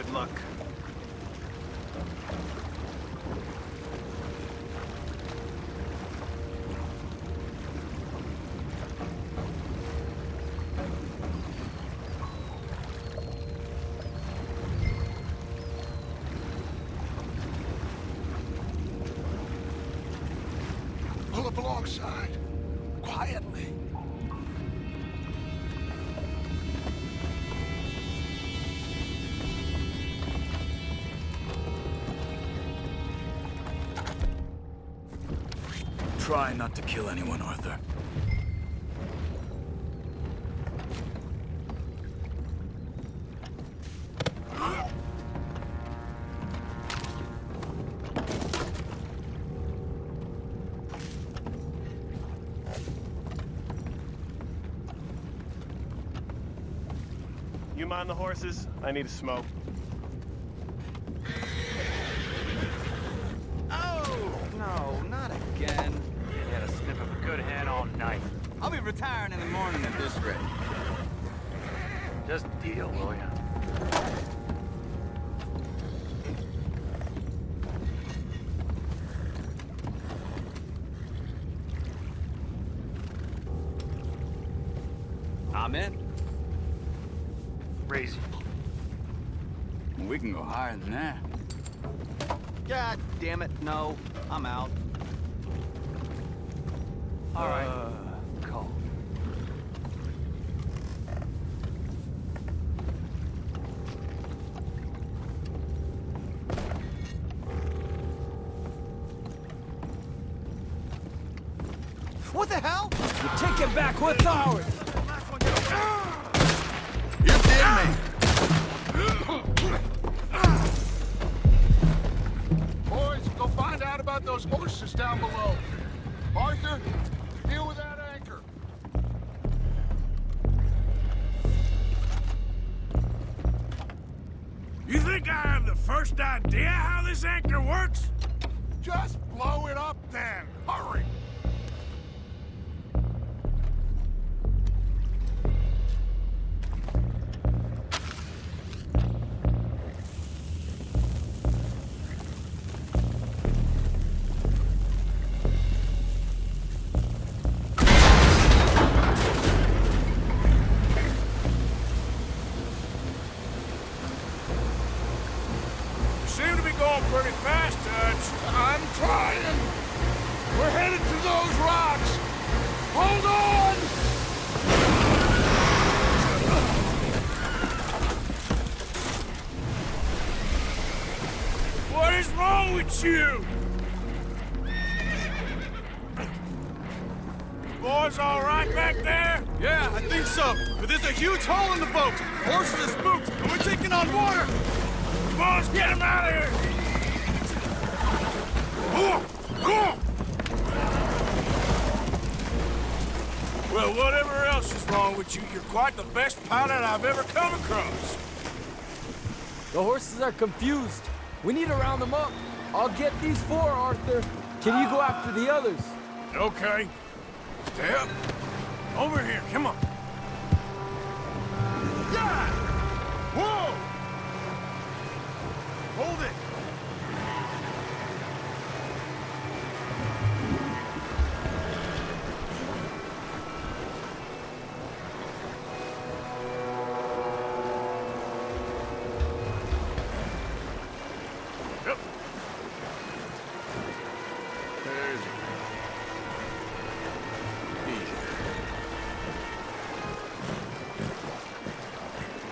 good luck. Pull up alongside. Quietly. Try not to kill anyone, Arthur. You mind the horses? I need a smoke. Oh, no, not again. You had a sniff of a good hand all night. I'll be retiring in the morning at this rate. Just deal, will ya? I'm in. Raise you. We can go higher than that. God damn it, no. I'm out. All right. Call. What the hell? You take it back, what's ours? You did me. Boys, go find out about those horses down below. Arthur, deal with that anchor. You think I have the first idea how this anchor works? Just blow it up then. Hurry. Seem to be going pretty fast, Dutch. I'm trying. We're headed to those rocks. Hold on! What is wrong with you? Boys all right back there? Yeah, I think so. But there's a huge hole in the boat. Horses are spooked, and we're taking on water. Come on, let's get him out of here! Well, whatever else is wrong with you, you're quite the best pilot I've ever come across. The horses are confused. We need to round them up. I'll get these four, Arthur. Can you go after the others? Okay. Stay up. Over here, come on. Yeah! Whoa! Hold it! Yep. There's it. Easy.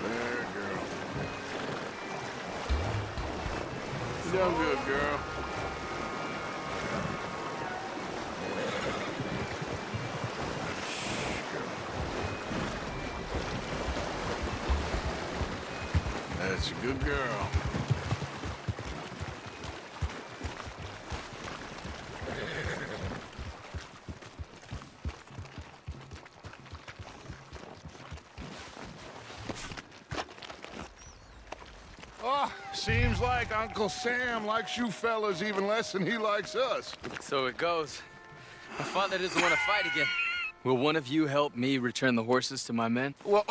There, girl. You done good, girl. That's a good girl. Oh, seems like Uncle Sam likes you fellas even less than he likes us. So it goes. My father doesn't want to fight again. Will one of you help me return the horses to my men? Well,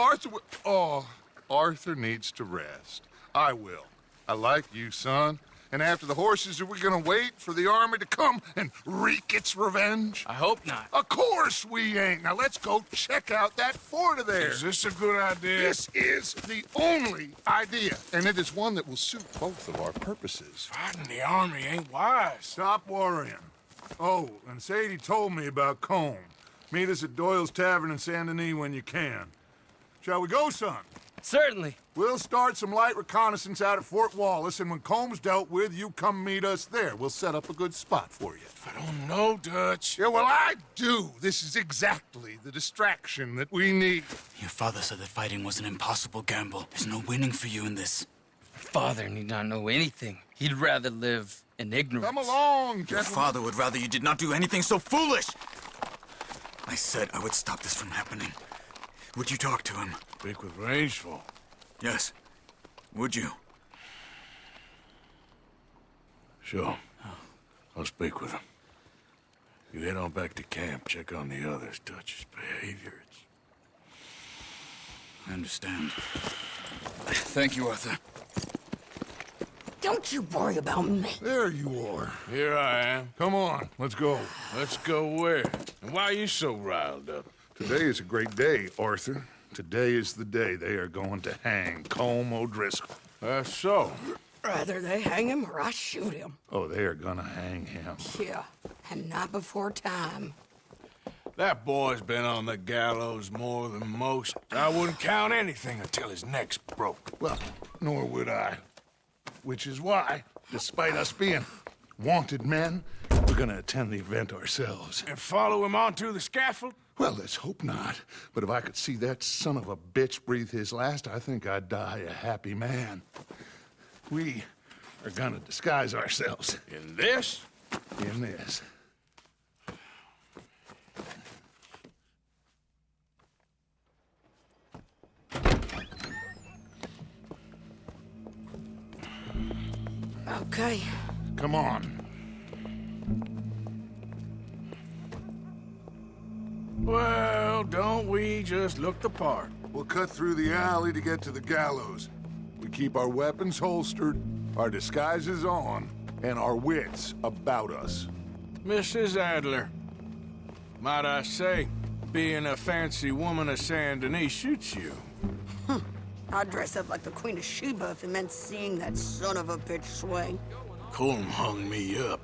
Arthur needs to rest. I will. I like you, son. And after the horses, are we gonna wait for the army to come and wreak its revenge? I hope not. Of course we ain't. Now let's go check out that fort of theirs. Is this a good idea? This is the only idea, and it is one that will suit both of our purposes. Fighting the army ain't wise. Stop worrying. Oh, and Sadie told me about Combe. Meet us at Doyle's Tavern in Saint Denis when you can. Shall we go, son? Certainly. We'll start some light reconnaissance out at Fort Wallace, and when Combs dealt with, you come meet us there. We'll set up a good spot for you. I don't know, Dutch. Yeah, well, I do. This is exactly the distraction that we need. Your father said that fighting was an impossible gamble. There's no winning for you in this. Father need not know anything. He'd rather live in ignorance. Come along, Your gentlemen. father would rather you did not do anything so foolish. I said I would stop this from happening. Would you talk to him? Speak with Rangeful. Yes. Would you? Sure. I'll speak with him. You head on back to camp, check on the others. Dutch's behavior, I understand. Thank you, Arthur. Don't you worry about me. There you are. Here I am. Come on, let's go. Let's go where? And why are you so riled up? Today is a great day, Arthur. Today is the day they are going to hang Colm O'Driscoll. That's so. Rather they hang him or I shoot him. Oh, they are gonna hang him. Yeah, and not before time. That boy's been on the gallows more than most. I wouldn't count anything until his neck's broke. Well, nor would I. Which is why, despite us being wanted men, we're gonna attend the event ourselves. And follow him onto the scaffold? Well, let's hope not. But if I could see that son of a bitch breathe his last, I think I'd die a happy man. We are gonna disguise ourselves In this? in this. Okay. Come on. Well, don't we just look the part? We'll cut through the alley to get to the gallows. We keep our weapons holstered, our disguises on, and our wits about us. Mrs. Adler, might I say, being a fancy woman of Saint Denis shoots you. I'd dress up like the Queen of Sheba if it meant seeing that son of a bitch swing. Colm hung me up,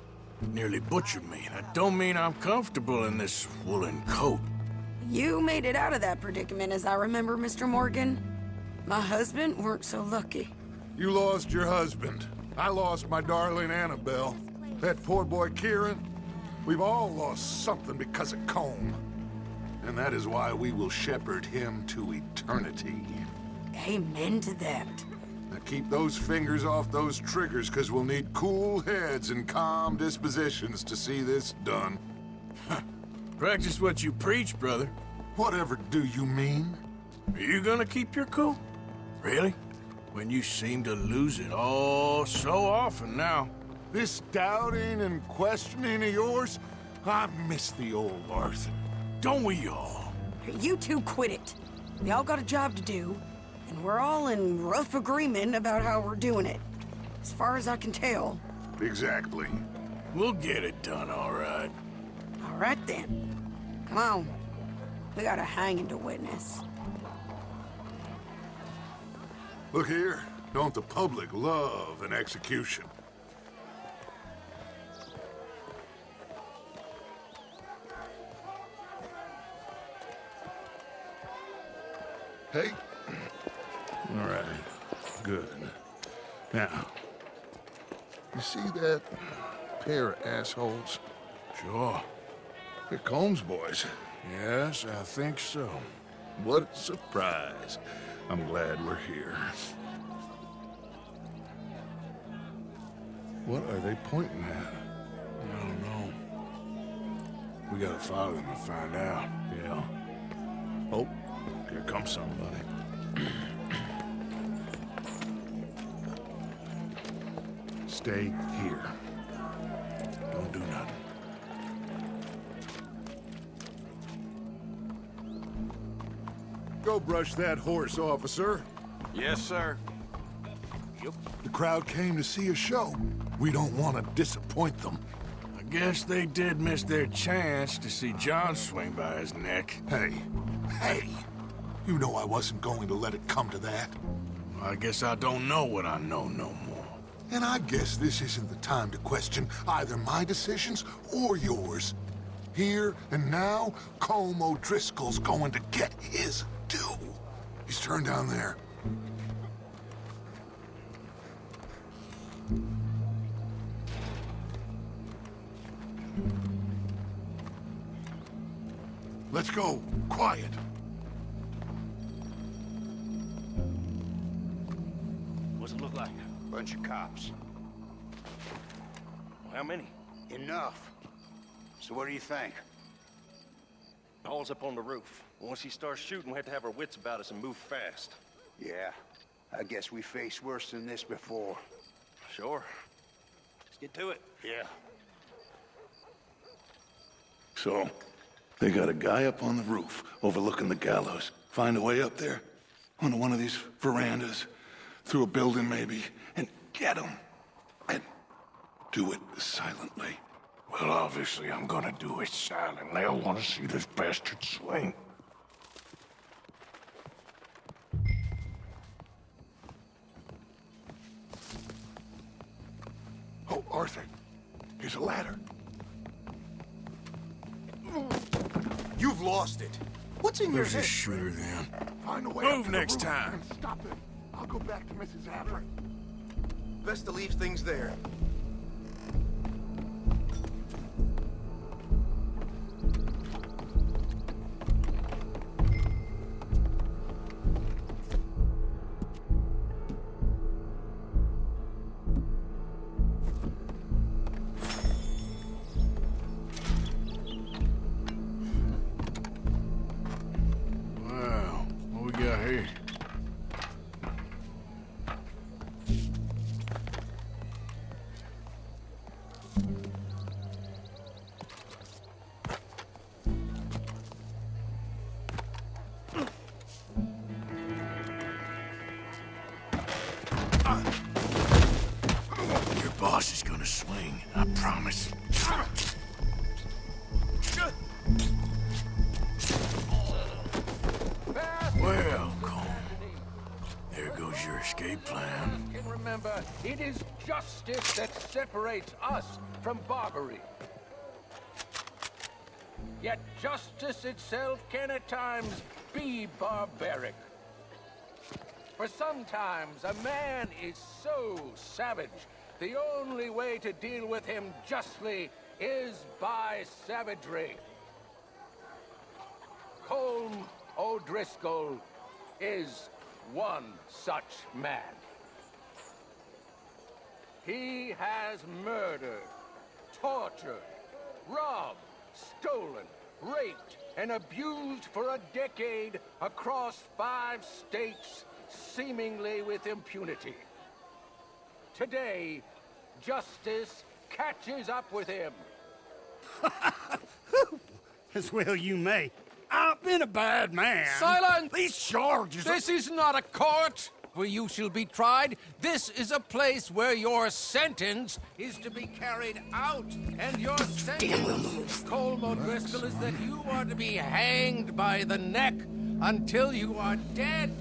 nearly butchered me. That don't mean I'm comfortable in this woolen coat. You made it out of that predicament, as I remember, Mr. Morgan. My husband weren't so lucky. You lost your husband. I lost my darling Annabelle. That poor boy Kieran. We've all lost something because of Colm. And that is why we will shepherd him to eternity. Amen to that. Now keep those fingers off those triggers, because we'll need cool heads and calm dispositions to see this done. Practice what you preach, brother. Whatever do you mean? Are you gonna keep your cool? Really? When you seem to lose it all so often now. This doubting and questioning of yours, I miss the old Arthur. Don't we all? You two quit it. We all got a job to do, and we're all in rough agreement about how we're doing it. As far as I can tell. Exactly. We'll get it done, all right. All right, then. Come on. We got a hanging to witness. Look here, don't the public love an execution? Hey. All right, good. Now, you see that pair of assholes? Sure. They're Combs boys. Yes, I think so. What a surprise. I'm glad we're here. What are they pointing at? I don't know. We gotta follow them and find out. Yeah. Oh, here comes somebody. Stay here. Don't do nothing. Go brush that horse, officer. Yes, sir. The crowd came to see a show. We don't want to disappoint them. I guess they did miss their chance to see John swing by his neck. Hey, you know I wasn't going to let it come to that. I guess I don't know what I know no more. And I guess this isn't the time to question either my decisions or yours. Here and now, Colm O'Driscoll's going to get his due. He's turned down there. Let's go. Quiet. What's it look like? Bunch of cops. How many? Enough. So what do you think? Paul's up on the roof. Once he starts shooting, we have to have our wits about us and move fast. Yeah, I guess we faced worse than this before. Sure. Let's get to it. Yeah. So, they got a guy up on the roof overlooking the gallows. Find a way up there, onto one of these verandas, through a building maybe, and get him. And do it silently. Well, obviously I'm gonna do it silently. I want to see this bastard swing. Oh, Arthur, here's a ladder. You've lost it. What's in your There's a head? shooter then. Find a way Move up to the next roof time. and stop it. I'll go back to Mrs. Adler. Best to leave things there. Wow, what we got here? Your boss is gonna swing, I promise. Well, Colm, there goes your escape plan. And remember, it is justice that separates us from barbary. Yet justice itself can at times be barbaric. For sometimes a man is so savage, the only way to deal with him justly is by savagery. Colm O'Driscoll is one such man. He has murdered, tortured, robbed, stolen, raped, and abused for a decade across 5 states, seemingly with impunity. Today, justice catches up with him. As well you may. I've been a bad man. Silence! These charges... This is not a court where you shall be tried. This is a place where your sentence is to be carried out. And your sentence, Colm O'Driscoll, is that you are to be hanged by the neck until you are dead.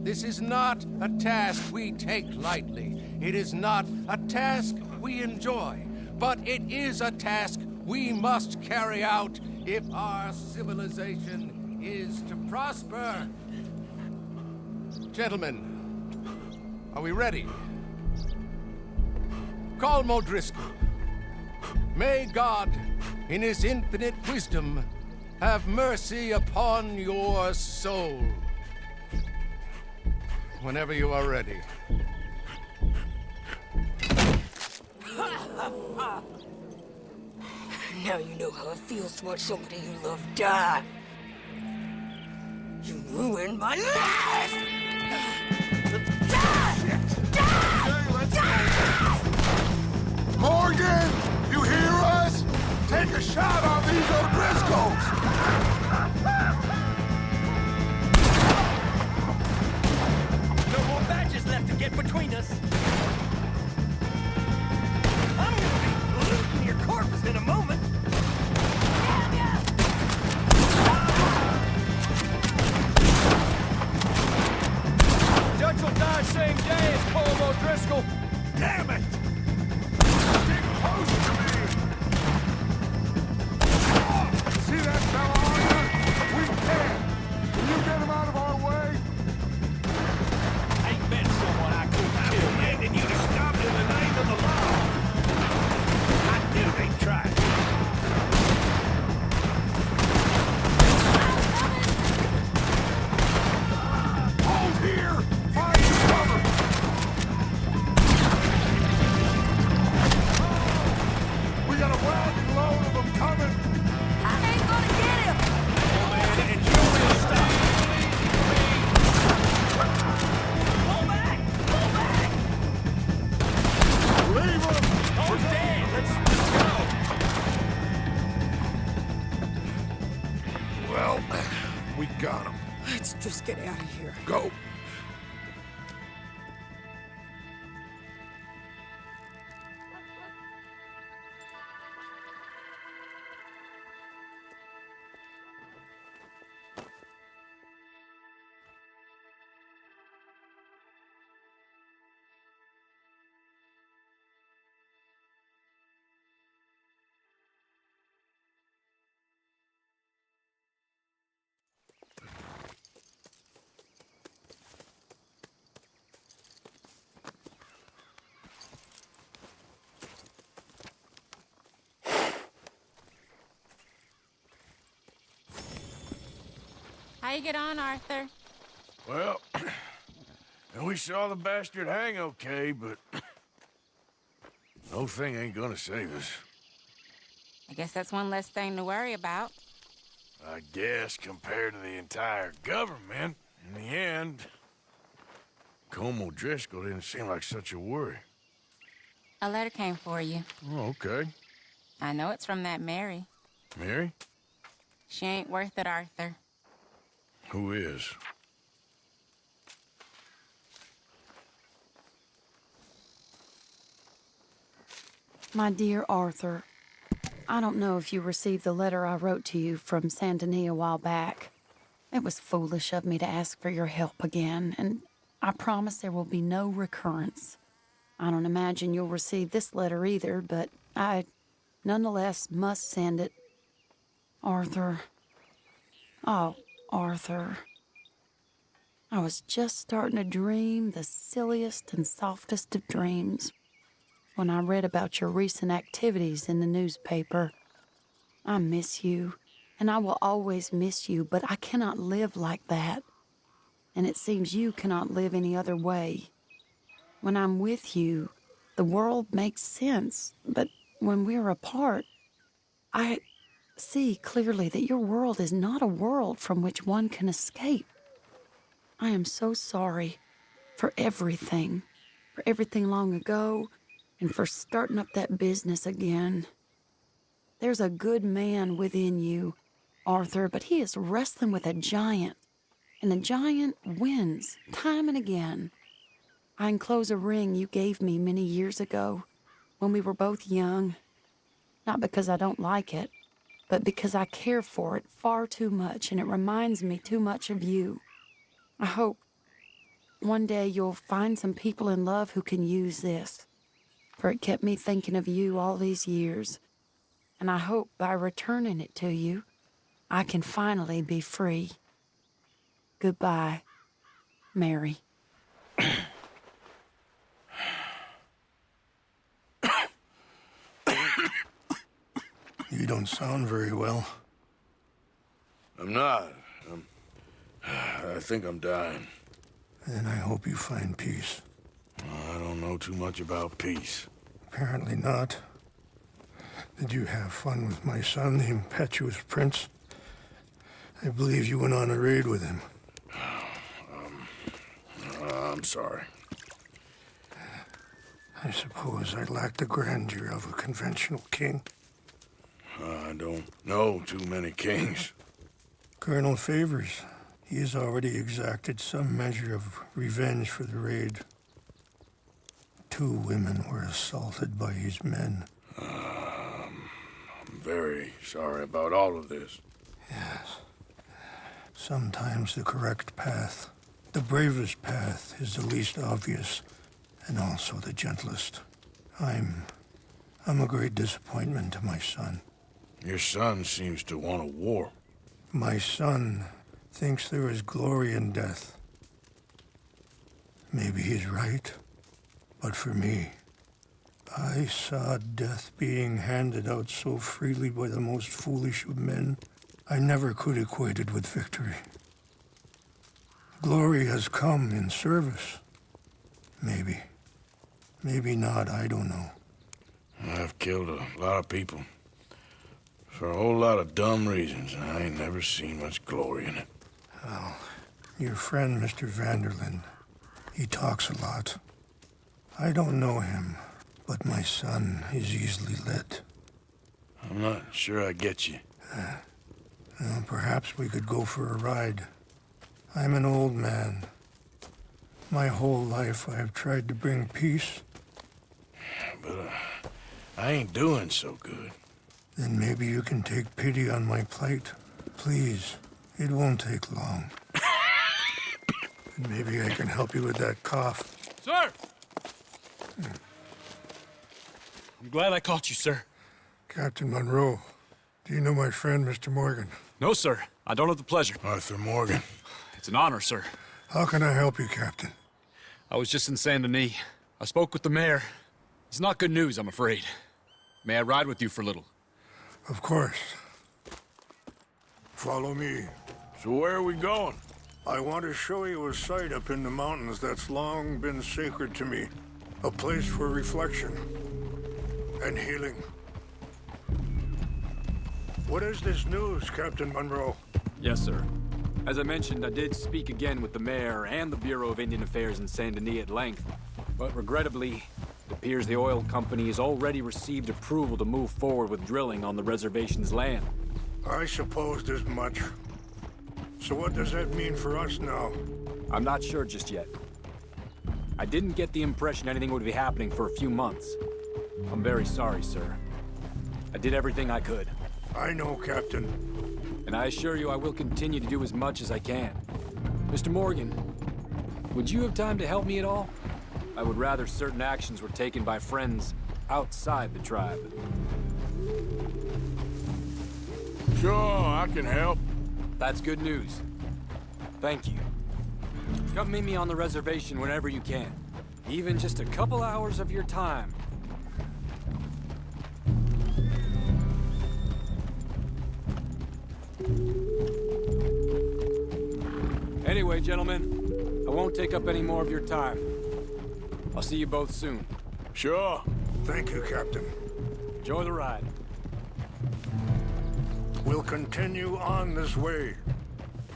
This is not a task we take lightly. It is not a task we enjoy. But it is a task we must carry out if our civilization is to prosper. Gentlemen, are we ready? Colm O'Driscoll, may God, in his infinite wisdom, have mercy upon your soul. Whenever you are ready. Now you know how it feels to watch somebody you love die. You ruined my life! Morgan, you hear us? Take a shot on these O'Driscolls! No more badges left to get between us. us. I'm gonna be looting your corpse in a moment. Judge will die same day as Colm O'Driscoll. Damn it! Get close to me! See that fella on there? We can! Can you get him out of our way? Ain't been someone I could kill. I'm commanding you to stop in the name of the law. I knew they'd try. Hold here! Find cover! We got a wagon load of them coming! I ain't gonna get him! And you will stop. Pull back! Pull back! Leave them! Oh, dead! Let's go! Well, we got him. Let's just get out of here. Go! How you get on, Arthur? Well, we saw the bastard hang okay, but no thing ain't gonna save us. I guess that's one less thing to worry about. I guess compared to the entire government, in the end, Colm O'Driscoll didn't seem like such a worry. A letter came for you. Oh, okay. I know it's from that Mary. Mary? She ain't worth it, Arthur. Who is? My dear Arthur, I don't know if you received the letter I wrote to you from Saint Denis a while back. It was foolish of me to ask for your help again, and I promise there will be no recurrence. I don't imagine you'll receive this letter either, but I nonetheless must send it. Arthur. Oh, Arthur. I was just starting to dream the silliest and softest of dreams when I read about your recent activities in the newspaper. I miss you, and I will always miss you, but I cannot live like that. And it seems you cannot live any other way. When I'm with you, the world makes sense, but when we're apart, I see clearly that your world is not a world from which one can escape. I am so sorry for everything long ago, and for starting up that business again. There's a good man within you, Arthur, but he is wrestling with a giant, and the giant wins time and again. I enclose a ring you gave me many years ago when we were both young, not because I don't like it, but because I care for it far too much, and it reminds me too much of you. I hope one day you'll find some people in love who can use this, for it kept me thinking of you all these years, and I hope by returning it to you, I can finally be free. Goodbye, Mary. You don't sound very well. I'm not. I think I'm dying. And I hope you find peace. I don't know too much about peace. Apparently not. Did you have fun with my son, the impetuous prince? I believe you went on a raid with him. I'm sorry. I suppose I lack the grandeur of a conventional king. I don't know too many kings. Colonel Favors, he has already exacted some measure of revenge for the raid. 2 women were assaulted by his men. I'm very sorry about all of this. Yes. Sometimes the correct path, the bravest path, is the least obvious, and also the gentlest. I'm a great disappointment to my son. Your son seems to want a war. My son thinks there is glory in death. Maybe he's right, but for me, I saw death being handed out so freely by the most foolish of men, I never could equate it with victory. Glory has come in service. Maybe. Maybe not, I don't know. I've killed a lot of people. For a whole lot of dumb reasons, and I ain't never seen much glory in it. Well, your friend, Mr. Vanderlyn, he talks a lot. I don't know him, but my son is easily led. I'm not sure I get you. Well, perhaps we could go for a ride. I'm an old man. My whole life I have tried to bring peace. But I ain't doing so good. Then maybe you can take pity on my plight. Please, it won't take long. And maybe I can help you with that cough. Sir! I'm glad I caught you, sir. Captain Monroe, do you know my friend, Mr. Morgan? No, sir. I don't have the pleasure. Arthur Morgan. It's an honor, sir. How can I help you, Captain? I was just in Saint Denis. I spoke with the mayor. It's not good news, I'm afraid. May I ride with you for a little? Of course. Follow me. So where are we going? I want to show you a site up in the mountains that's long been sacred to me. A place for reflection and healing. What is this news, Captain Monroe? Yes, sir. As I mentioned, I did speak again with the mayor and the Bureau of Indian Affairs in Saint Denis at length. But regrettably, it appears the oil company has already received approval to move forward with drilling on the reservation's land. I supposed as much. So what does that mean for us now? I'm not sure just yet. I didn't get the impression anything would be happening for a few months. I'm very sorry, sir. I did everything I could. I know, Captain. And I assure you I will continue to do as much as I can. Mr. Morgan, would you have time to help me at all? I would rather certain actions were taken by friends outside the tribe. Sure, I can help. That's good news. Thank you. Come meet me on the reservation whenever you can. Even just a couple hours of your time. Anyway, gentlemen, I won't take up any more of your time. I'll see you both soon. Sure. Thank you, Captain. Enjoy the ride. We'll continue on this way.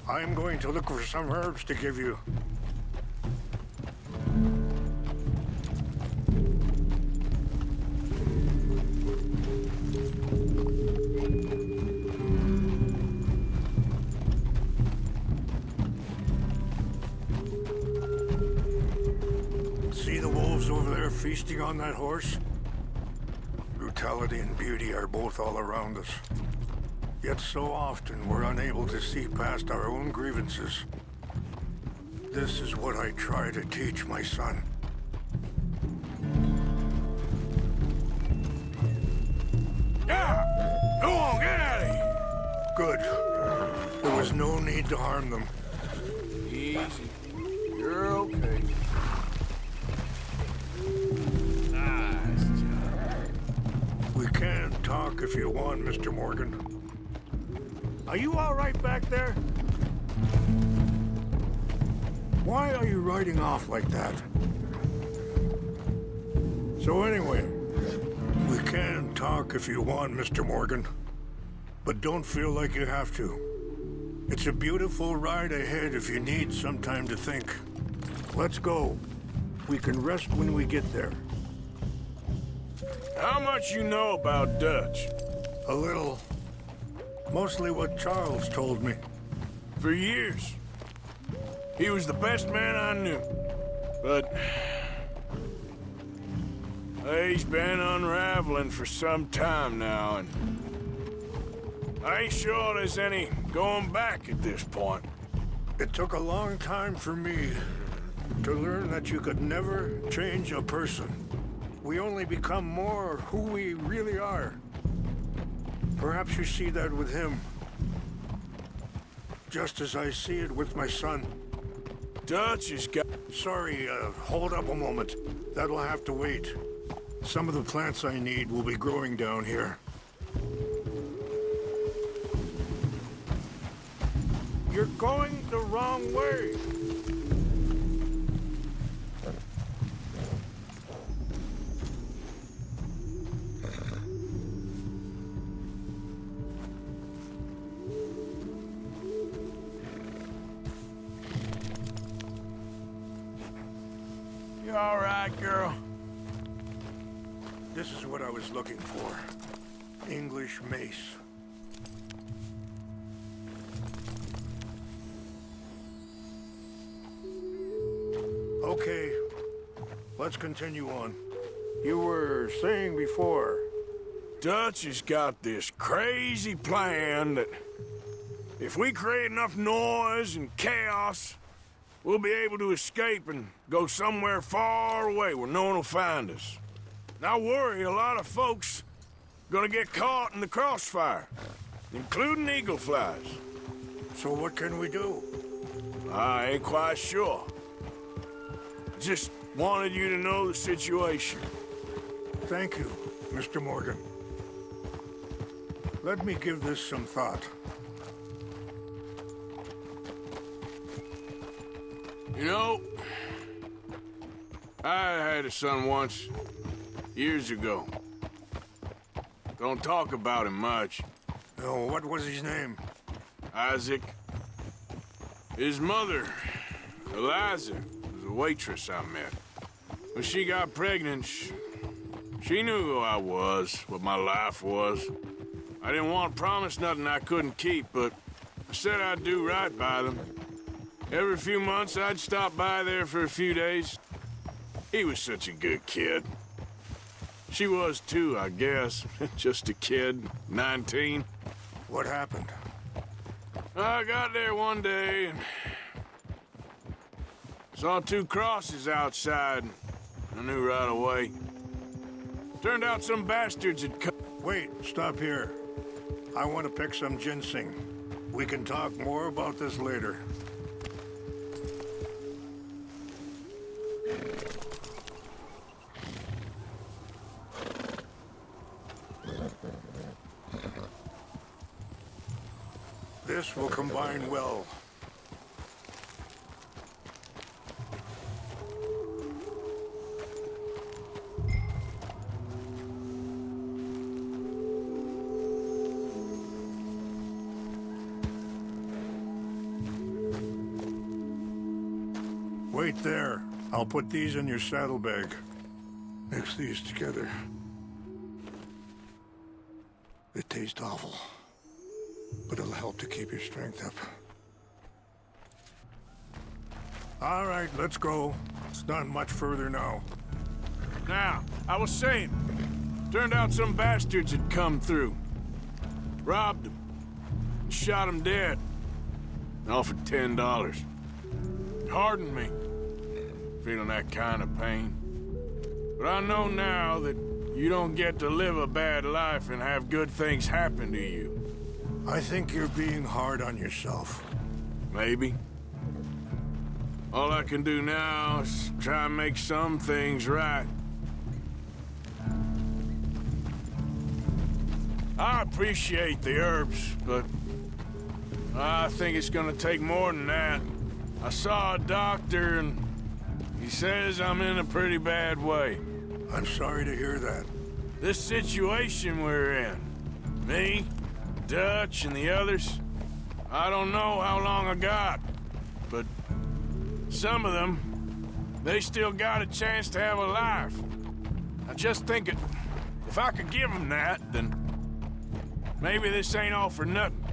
I'm going to look for some herbs to give you. See the wolves over there feasting on that horse? Brutality and beauty are both all around us. Yet so often we're unable to see past our own grievances. This is what I try to teach my son. Yeah! Go on, get out of here! Good. There was no need to harm them. Easy. You're okay. Nice job. We can talk if you want, Mr. Morgan. Are you all right back there? Why are you riding off like that? So anyway, we can talk if you want, Mr. Morgan. But don't feel like you have to. It's a beautiful ride ahead if you need some time to think. Let's go. We can rest when we get there. How much you know about Dutch? A little. Mostly what Charles told me. For years. He was the best man I knew. But He's been unraveling for some time now, and I ain't sure there's any going back at this point. It took a long time for me to learn that you could never change a person. We only become more who we really are. Perhaps you see that with him, just as I see it with my son. Dutch has got... Sorry, hold up a moment. That'll have to wait. Some of the plants I need will be growing down here. You're going the wrong way. You all right, girl? This is what I was looking for. English mace. Okay, let's continue on. You were saying before... Dutch has got this crazy plan that if we create enough noise and chaos, we'll be able to escape and go somewhere far away where no one will find us. And I worry a lot of folks gonna get caught in the crossfire, including eagle flies. So what can we do? I ain't quite sure. Just wanted you to know the situation. Thank you, Mr. Morgan. Let me give this some thought. You know, I had a son once, years ago. Don't talk about him much. Oh, what was his name? Isaac. His mother, Eliza, was a waitress I met. When she got pregnant, she knew who I was, what my life was. I didn't want to promise nothing I couldn't keep, but I said I'd do right by them. Every few months, I'd stop by there for a few days. He was such a good kid. She was too, I guess. Just a kid, 19. What happened? I got there one day and saw two crosses outside. I knew right away. Turned out some bastards had come. Wait, stop here. I want to pick some ginseng. We can talk more about this later. This will combine well. Wait there. I'll put these in your saddlebag. Mix these together. It tastes awful, but it'll help to keep your strength up. All right, let's go. It's not much further now. Now, I was saying, turned out some bastards had come through. Robbed him. And shot him dead. And offered $10. Hardened me. Feeling that kind of pain. But I know now that you don't get to live a bad life and have good things happen to you. I think you're being hard on yourself. Maybe. All I can do now is try and make some things right. I appreciate the herbs, but I think it's gonna take more than that. I saw a doctor and he says I'm in a pretty bad way. I'm sorry to hear that. This situation we're in, me, Dutch, and the others, I don't know how long I got, but some of them, they still got a chance to have a life. I just think if I could give them that, then maybe this ain't all for nothing.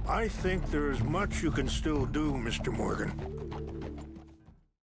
I think there's much you can still do, Mr. Morgan.